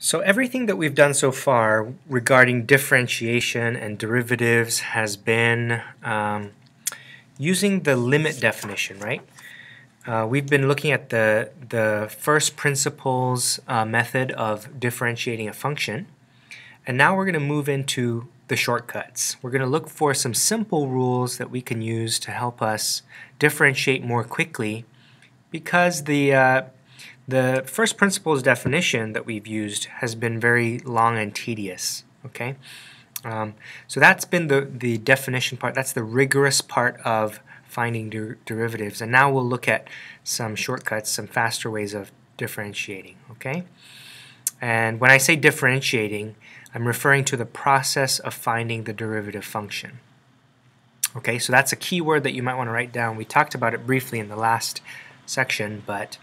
So everything that we've done so far regarding differentiation and derivatives has been using the limit definition, right? We've been looking at the first principles method of differentiating a function, and now we're going to move into the shortcuts. We're going to look for some simple rules that we can use to help us differentiate more quickly, because the first principles definition that we've used has been very long and tedious. Okay, so that's been the definition part. That's the rigorous part of finding derivatives, and now we'll look at some shortcuts, some faster ways of differentiating. Okay, and when I say differentiating, I'm referring to the process of finding the derivative function. Okay, so that's a key word that you might want to write down. We talked about it briefly in the last section, but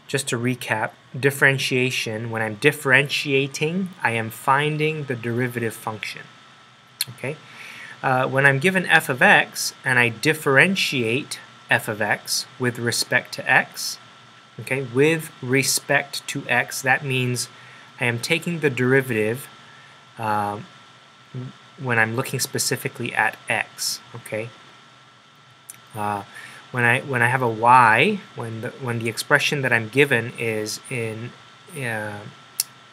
just to recap, differentiation, when I'm differentiating, I am finding the derivative function. Okay, when I'm given f of x and I differentiate f of x with respect to x, okay, with respect to x, that means I am taking the derivative when I'm looking specifically at x. Okay. When I have a y, when the expression that I'm given is given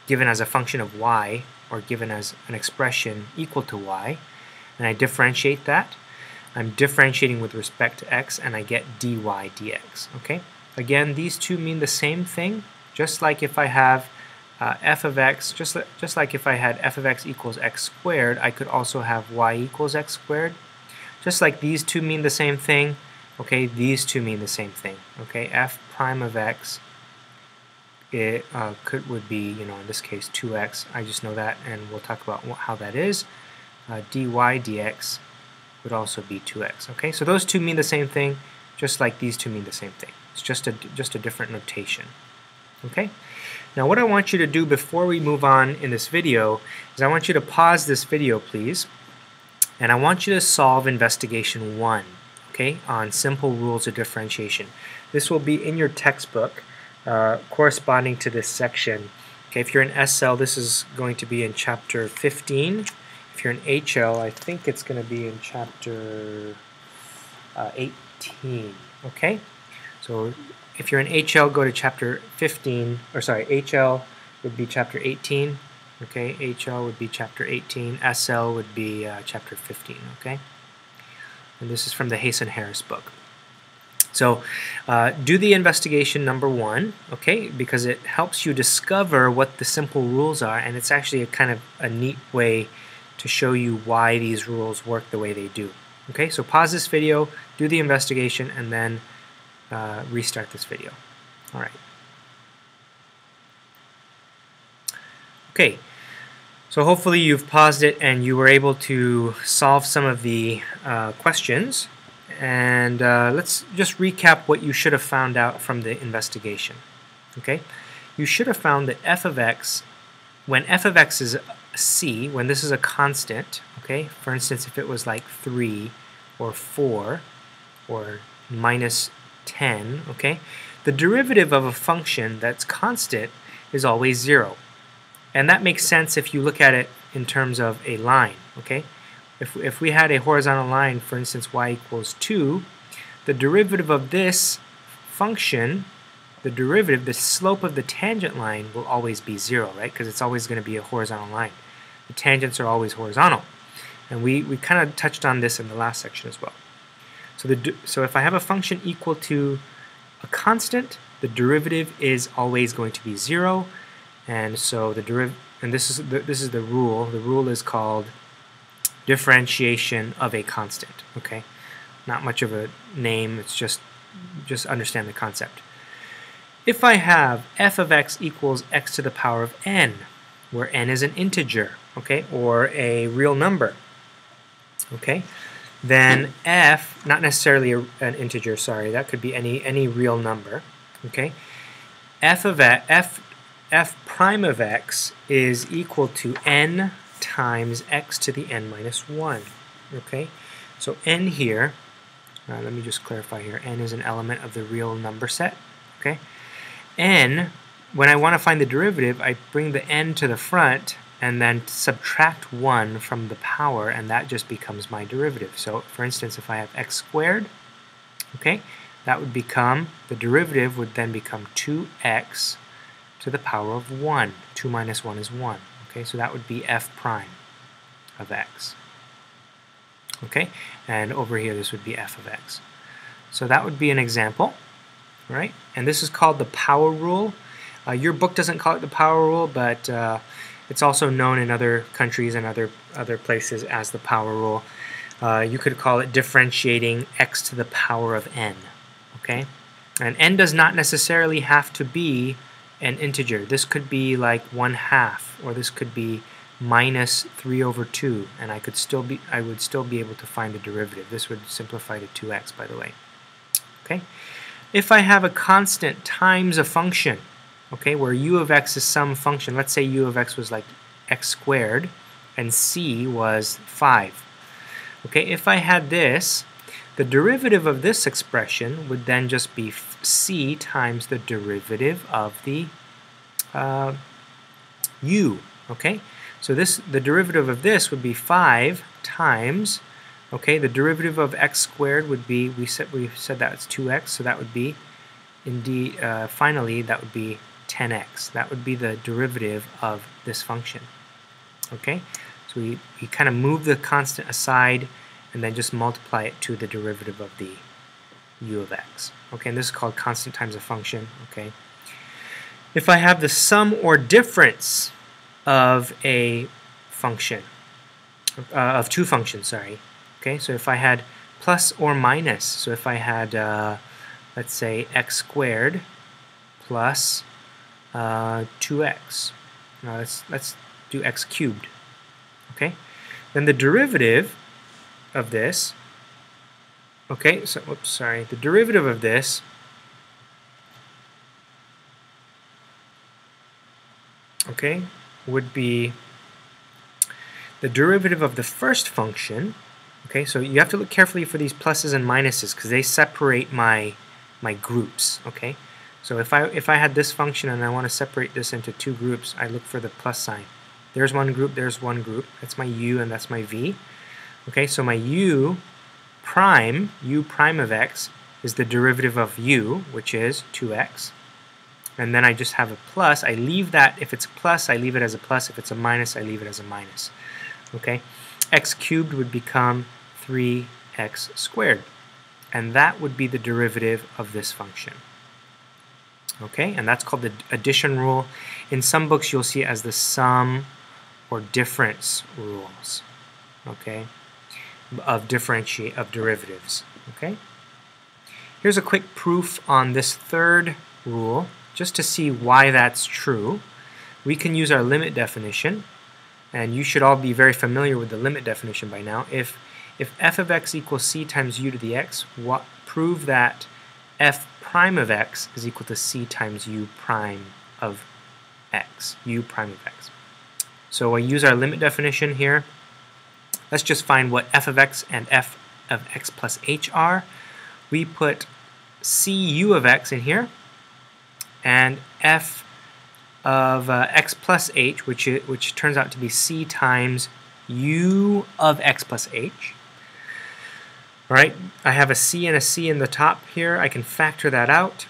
as a function of y, or given as an expression equal to y, and I differentiate that, I'm differentiating with respect to x, and I get dy dx. Okay. Again, these two mean the same thing. Just like if I have f of x, just like if I had f of x equals x squared, I could also have y equals x squared. Just like these two mean the same thing. Okay, these two mean the same thing. Okay, f prime of x, it would be, in this case 2x. I just know that, and we'll talk about how that is. Dy dx would also be 2x. Okay, so those two mean the same thing, just like these two mean the same thing. It's just a different notation. Okay. Now, what I want you to do before we move on in this video is I want you to pause this video, please, and I want you to solve investigation 1. Okay, on simple rules of differentiation. This will be in your textbook corresponding to this section. Okay, if you're in SL, this is going to be in chapter 15. If you're in HL, I think it's going to be in chapter 18. Okay, so if you're in HL, go to chapter 15, or sorry, HL would be chapter 18. Okay, HL would be chapter 18. SL would be chapter 15. Okay. And this is from the Hayes and Harris book. So do the investigation number 1, okay, because it helps you discover what the simple rules are, and it's actually a kind of a neat way to show you why these rules work the way they do. Okay, so pause this video, do the investigation, and then restart this video. All right. Okay. So hopefully you've paused it and you were able to solve some of the questions. And let's just recap what you should have found out from the investigation. Okay, you should have found that f of x, when f of x is c, when this is a constant, okay, for instance, if it was like 3 or 4 or minus 10, okay, the derivative of a function that's constant is always 0. And that makes sense if you look at it in terms of a line, okay? If we had a horizontal line, for instance, y equals 2, the derivative of this function, the slope of the tangent line will always be 0, right? Because it's always going to be a horizontal line. The tangents are always horizontal. And we kind of touched on this in the last section as well. So if I have a function equal to a constant, the derivative is always going to be 0. And so this is the rule. The rule is called differentiation of a constant. Okay, not much of a name. It's just understand the concept. If I have f of x equals x to the power of n, where n is an integer, okay, or a real number, okay, then f, not necessarily an integer. Sorry, that could be any real number. Okay, f prime of x is equal to n times x to the n minus 1. Okay, so n here, let me just clarify here, n is an element of the real number set. Okay, n when I want to find the derivative, I bring the n to the front and then subtract 1 from the power, and that just becomes my derivative. So for instance, if I have x squared, okay, that would become, the derivative would then become 2x to the power of 1. 2 minus 1 is 1. Okay, so that would be f prime of x. Okay, and over here this would be f of x. So that would be an example, right? And this is called the power rule. Your book doesn't call it the power rule, but it's also known in other countries and other places as the power rule. You could call it differentiating x to the power of n. Okay, and n does not necessarily have to be an integer. This could be like 1/2, or this could be minus 3/2, and I would still be able to find the derivative. This would simplify to 2x, by the way. Okay, if I have a constant times a function, okay, where u of x is some function, let's say u of x was like x squared and c was 5. Okay, if I had this, the derivative of this expression would then just be c times the derivative of the u. Okay, so the derivative of this would be 5 times, okay, the derivative of x squared would be, we said that's 2x, so that would be, indeed, finally, that would be 10x. That would be the derivative of this function. Okay, so we kind of move the constant aside and then just multiply it to the derivative of the u of x. Okay, and this is called constant times a function. Okay, if I have the sum or difference of a function, of two functions, sorry. Okay, so if I had plus or minus, so if I had, let's say, x squared plus 2x. Now let's do x cubed. Okay, then the derivative of this, okay, so oops, sorry, the derivative of this okay would be the derivative of the first function. Okay, so you have to look carefully for these pluses and minuses because they separate my groups. Okay, so if I had this function and I want to separate this into two groups, I look for the plus sign. There's one group, there's one group. That's my u and that's my v. Okay, so my u prime of x, is the derivative of u, which is 2x. And then I just have a plus. I leave that, if it's a plus, I leave it as a plus. If it's a minus, I leave it as a minus. Okay, x cubed would become 3x squared. And that would be the derivative of this function. Okay, and that's called the addition rule. In some books, you'll see it as the sum or difference rules. Okay, of derivatives. Okay, here's a quick proof on this third rule, just to see why that's true. We can use our limit definition, and you should all be very familiar with the limit definition by now. If f of x equals c times u to the x, prove that f prime of x is equal to c times u prime of x, u prime of x. So I use our limit definition here. Let's just find what f of x and f of x plus h are. We put c u of x in here, and f of x plus h, which turns out to be c times u of x plus h. All right, I have a c and a c in the top here. I can factor that out.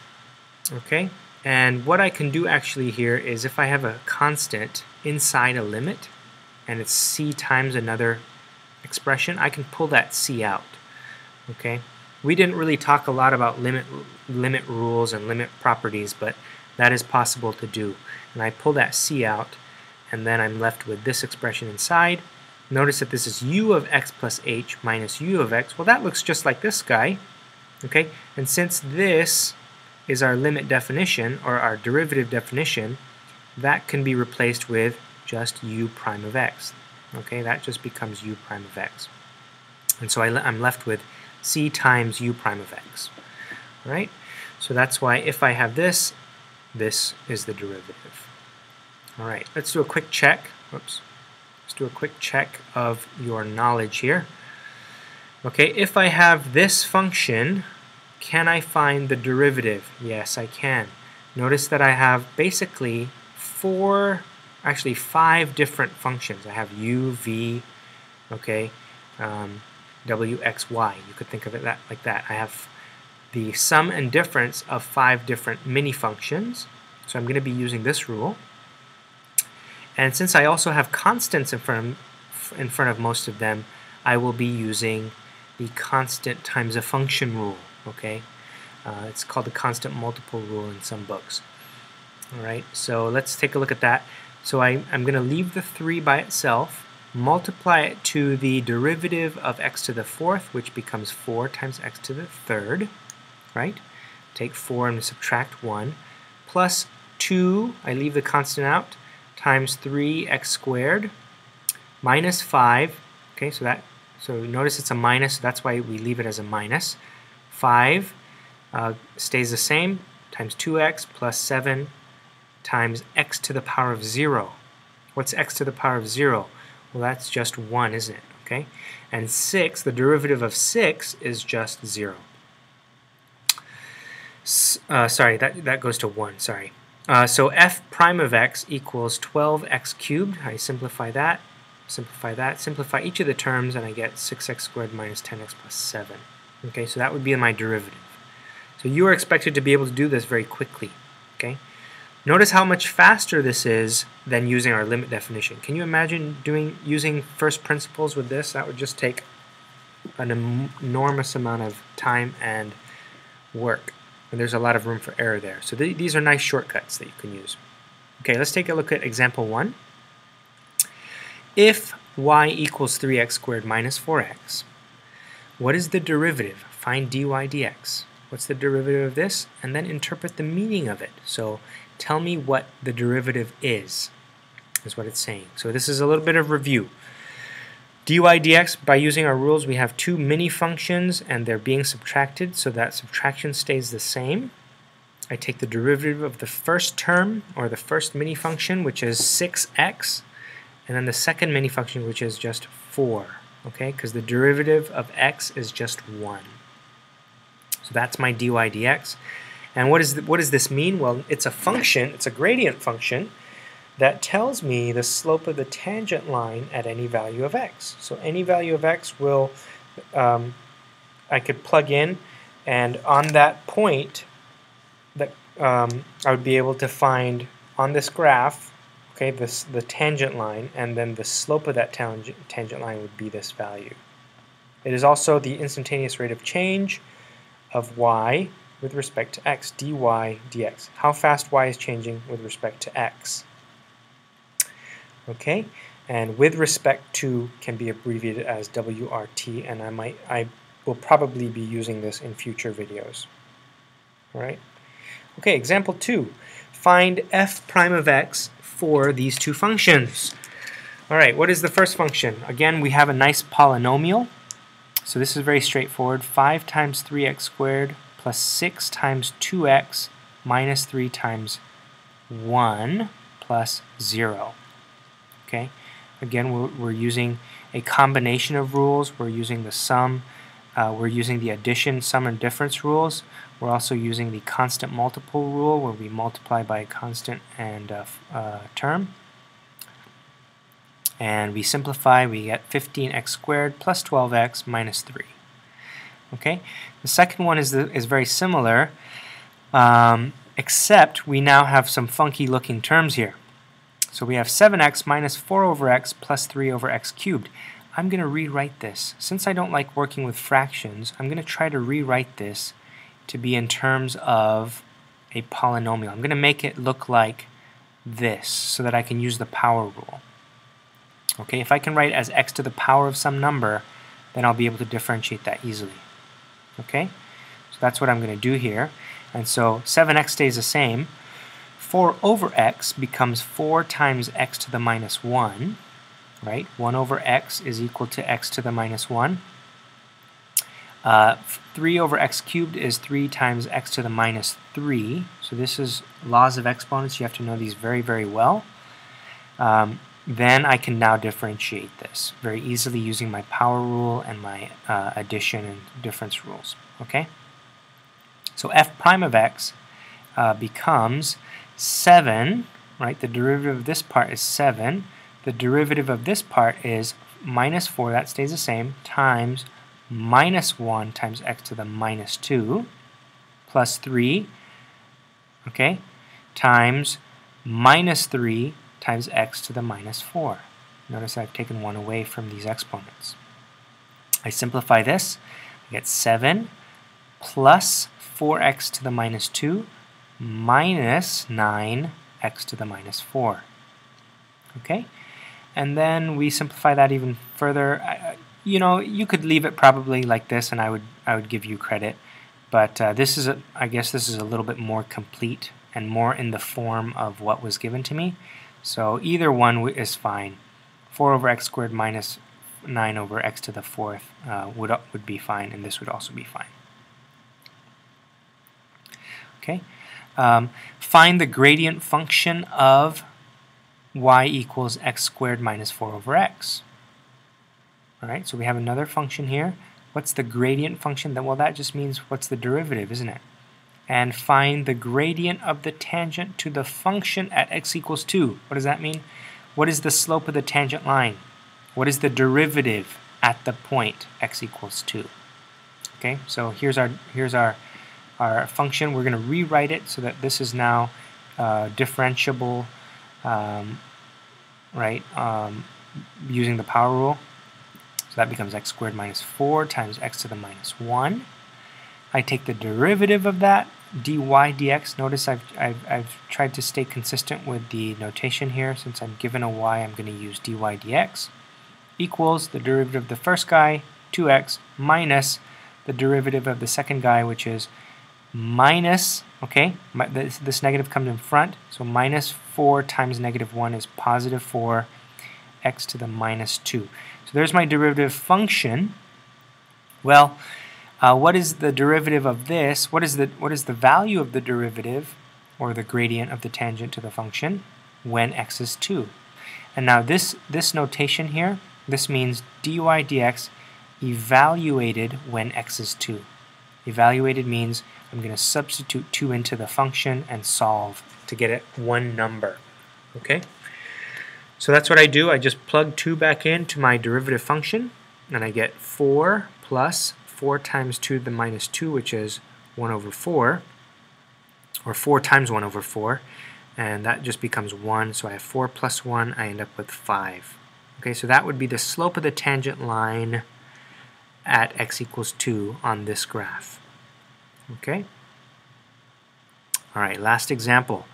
Okay, and what I can do actually here is if I have a constant inside a limit, and it's c times another expression, I can pull that c out. Okay, we didn't really talk a lot about limit rules and limit properties, but that is possible to do. And I pull that c out, and then I'm left with this expression inside. Notice that this is u of x plus h minus u of x. Well, that looks just like this guy. Okay, and since this is our limit definition, or our derivative definition, that can be replaced with just u prime of x. Okay, that just becomes u prime of x. And so I'm left with c times u prime of x. All right, so that's why if I have this, this is the derivative. All right, let's do a quick check. Whoops. Let's do a quick check of your knowledge here. Okay, if I have this function, can I find the derivative? Yes, I can. notice that I have basically actually five different functions. I have u, v, okay, w, x, y. You could think of it like that. I have the sum and difference of five different mini functions. So I'm going to be using this rule. And since I also have constants in front of most of them, I will be using the constant times a function rule. Okay, it's called the constant multiple rule in some books. All right, so let's take a look at that. So I'm going to leave the 3 by itself, multiply it to the derivative of x to the 4th, which becomes 4 times x to the 3rd, right? Take 4 and subtract 1, plus 2, I leave the constant out, times 3x squared, minus 5, okay, so notice it's a minus, so that's why we leave it as a minus. 5 stays the same, times 2x plus 7 times x to the power of 0. What's x to the power of 0? Well, that's just 1, isn't it? Okay, and 6, the derivative of 6 is just 0. Sorry, that goes to 1, sorry. So f prime of x equals 12x cubed. I simplify that, simplify each of the terms, and I get 6x squared minus 10x plus 7. Okay, so that would be my derivative. So you are expected to be able to do this very quickly. Okay, notice how much faster this is than using our limit definition. Can you imagine using first principles with this? That would just take an enormous amount of time and work. And there's a lot of room for error there. So these are nice shortcuts that you can use. Okay, let's take a look at example 1. If y equals 3x squared minus 4x, what is the derivative? Find dy dx. What's the derivative of this? And then interpret the meaning of it. So tell me what the derivative is what it's saying. So this is a little bit of review. dy dx, by using our rules, we have two mini functions and they're being subtracted, so that subtraction stays the same. I take the derivative of the first term, or the first mini function, which is 6x, and then the second mini function, which is just 4, okay, because the derivative of x is just 1. So that's my dy dx. And what does this mean? Well, it's a function, it's a gradient function, that tells me the slope of the tangent line at any value of x. So any value of x will, I could plug in, and on that point, that I would be able to find on this graph, okay, the tangent line, and then the slope of that tangent line would be this value. It is also the instantaneous rate of change of y with respect to x, dy dx. How fast y is changing with respect to x. Okay, and with respect to can be abbreviated as WRT, and I will probably be using this in future videos. All right. Okay, example 2. Find f prime of x for these two functions. All right, what is the first function? Again, we have a nice polynomial. So this is very straightforward. 5 times 3x squared plus 6 times 2x minus 3 times 1 plus 0. Okay, again, we're using a combination of rules. We're using the sum, we're using the addition, sum, and difference rules. We're also using the constant multiple rule, where we multiply by a constant and term. And we simplify, we get 15x squared plus 12x minus 3. Okay, the second one is very similar, except we now have some funky looking terms here. So we have 7x minus 4 over x plus 3 over x cubed. I'm going to rewrite this. Since I don't like working with fractions, I'm going to try to rewrite this to be in terms of a polynomial. I'm going to make it look like this so that I can use the power rule. Okay, if I can write as x to the power of some number, then I'll be able to differentiate that easily. Okay, so that's what I'm going to do here. And so 7x stays the same. 4 over x becomes 4 times x to the minus 1, right? 1 over x is equal to x to the minus 1. 3 over x cubed is 3 times x to the minus 3. So this is laws of exponents. You have to know these very, very well. Then I can now differentiate this very easily using my power rule and my addition and difference rules. Okay? So f prime of x becomes 7, right? The derivative of this part is 7. The derivative of this part is minus 4, that stays the same, times minus 1 times x to the minus 2 plus 3, okay, times minus 3 times x to the minus 4. Notice I've taken 1 away from these exponents. I simplify this, I get 7 plus 4x to the minus 2 minus 9x to the minus 4. Okay? And then we simplify that even further. You know, you could leave it probably like this, and I would give you credit. But this is, I guess, this is a little bit more complete and more in the form of what was given to me. So either one is fine. 4 over x squared minus 9 over x to the 4th would be fine, and this would also be fine. Okay. Find the gradient function of y equals x squared minus 4 over x. All right, so we have another function here. What's the gradient function? Well, that just means what's the derivative, isn't it? And find the gradient of the tangent to the function at x equals 2. What does that mean? What is the slope of the tangent line? What is the derivative at the point x equals 2? Okay, so here's our function. We're going to rewrite it so that this is now differentiable, using the power rule. So that becomes x squared minus 4 times x to the minus 1. I take the derivative of that, dy dx. Notice I've tried to stay consistent with the notation here. Since I'm given a y, I'm going to use dy dx equals the derivative of the first guy, 2x, minus the derivative of the second guy, which is minus, okay, this negative comes in front, so minus 4 times negative 1 is positive 4 x to the minus 2. So there's my derivative function. Well, what is the derivative of this? What is the value of the derivative, or the gradient of the tangent to the function, when x is 2? And now this notation here, this means dy dx evaluated when x is 2. Evaluated means I'm going to substitute 2 into the function and solve to get it one number. Okay? So that's what I do. I just plug 2 back into my derivative function, and I get 4 plus 4 times 2 to the minus 2, which is 1 over 4, or 4 times 1 over 4, and that just becomes 1. So I have 4 plus 1, I end up with 5. Okay, so that would be the slope of the tangent line at x equals 2 on this graph. Okay? Alright, last example.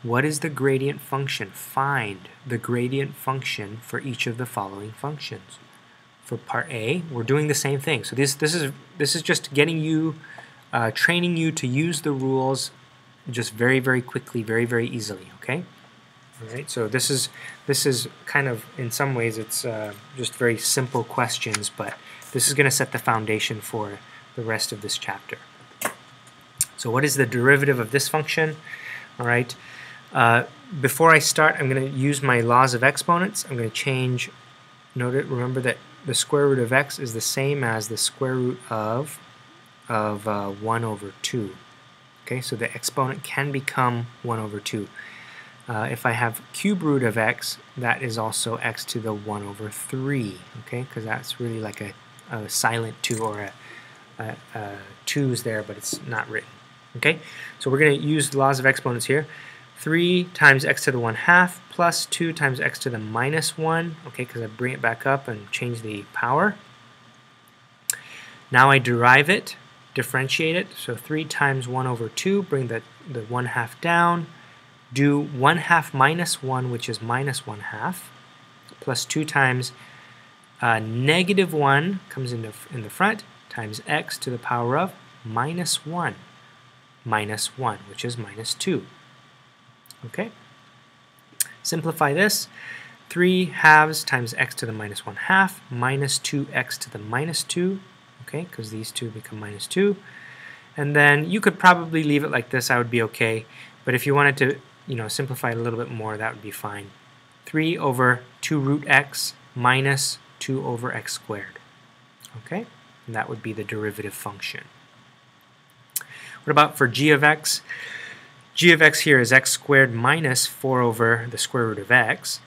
What is the gradient function? Find the gradient function for each of the following functions. For part A, we're doing the same thing. So this is just getting you, training you to use the rules just very, very quickly, very, very easily. Okay? Alright, so this is kind of, in some ways, it's just very simple questions, but this is going to set the foundation for the rest of this chapter. So what is the derivative of this function? All right. Before I start, I'm going to use my laws of exponents. I'm going to change. Remember that the square root of x is the same as the square root of 1 over 2. Okay, so the exponent can become 1 over 2. If I have cube root of x, that is also x to the 1 over 3. Okay, because that's really like a silent 2, or a 2's there, but it's not written. Okay, so we're going to use the laws of exponents here. 3 times x to the 1/2 plus 2 times x to the minus 1. Okay, because I bring it back up and change the power. Now I derive it, differentiate it. So 3 times 1 over 2, bring the 1/2 down. Do 1/2 minus 1, which is minus 1/2, plus 2 times negative 1 comes in the front, times x to the power of minus 1. Minus 1, which is minus 2. Okay? Simplify this. 3/2 times x to the minus 1/2 minus 2x to the minus 2. Okay, because these two become minus 2. And then you could probably leave it like this. I would be okay. But if you wanted to, simplify it a little bit more, that would be fine. 3 over 2 root x minus 2 over x squared. Okay? And that would be the derivative function. What about for g of x? g of x here is x squared minus 4 over the square root of x.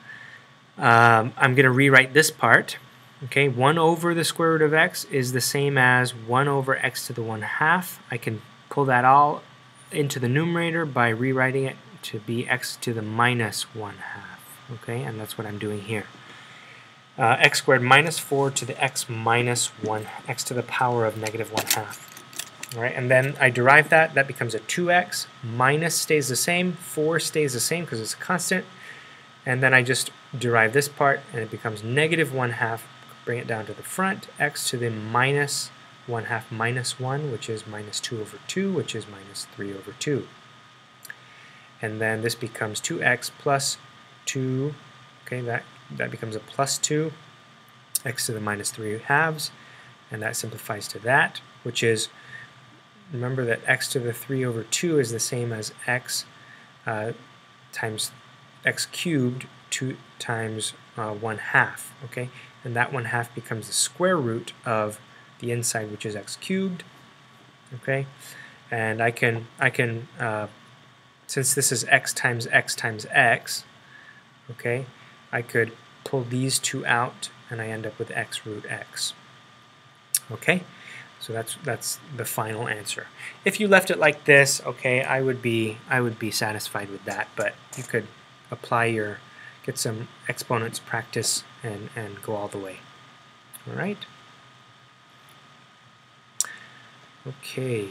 I'm going to rewrite this part. Okay, 1 over the square root of x is the same as 1 over x to the 1/2. I can pull that all into the numerator by rewriting it to be x to the minus 1/2. Okay, and that's what I'm doing here. X squared minus 4 to the x minus 1, x to the power of negative 1/2. All right, and then I derive that. That becomes a 2x. Minus stays the same. 4 stays the same because it's a constant. And then I just derive this part, and it becomes negative 1/2. Bring it down to the front. X to the minus 1/2 minus 1, which is minus 2 over 2, which is minus 3 over 2. And then this becomes 2x plus 2. Okay, that becomes a plus 2. X to the minus 3/2. And that simplifies to that, which is, remember that x to the 3 over 2 is the same as x times x cubed 2 times 1/2, okay? And that 1/2 becomes the square root of the inside, which is x cubed, okay? And I can since this is x times x times x, okay, I could pull these two out, and I end up with x root x, okay? So that's the final answer. If you left it like this, okay, I would be satisfied with that, but you could get some exponents practice and go all the way. All right? Okay.